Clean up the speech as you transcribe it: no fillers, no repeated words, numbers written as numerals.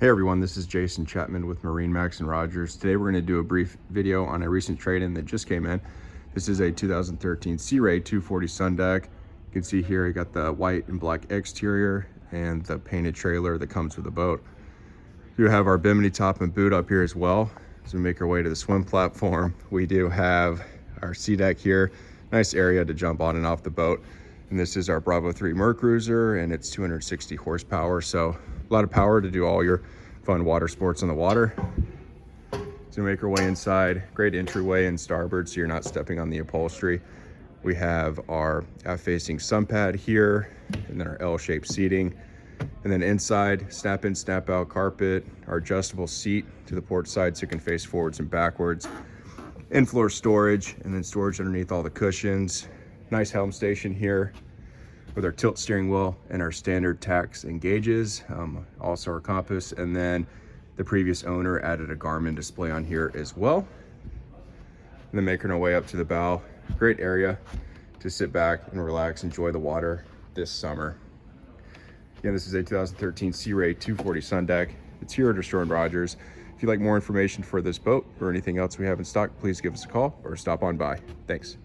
Hey everyone, this is Jason Chapman with MarineMax and Rogers. Today we're going to do a brief video on a recent trade-in that just came in. This is a 2013 Sea Ray 240 Sundeck. You can see here you got the white and black exterior and the painted trailer that comes with the boat. We do have our bimini top and boot up here as well. As we make our way to the swim platform, we do have our sea deck here. Nice area to jump on and off the boat. And this is our Bravo 3 Mercruiser, and it's 260 horsepower, so a lot of power to do all your fun water sports on the water. So we make our way inside. Great entryway and starboard, so you're not stepping on the upholstery. We have our aft-facing sun pad here, and then our L-shaped seating. And then inside, snap-in, snap-out carpet, our adjustable seat to the port side so you can face forwards and backwards. In-floor storage, and then storage underneath all the cushions. Nice helm station here with our tilt steering wheel and our standard tacks and gauges, also our compass, and then the previous owner added a Garmin display on here as well. And then making our way up to the bow. Great area to sit back and relax, enjoy the water this summer. Again, this is a 2013 Sea Ray 240 Sundeck. It's here at our store in Rogers. If you'd like more information for this boat or anything else we have in stock, please give us a call or stop on by. Thanks.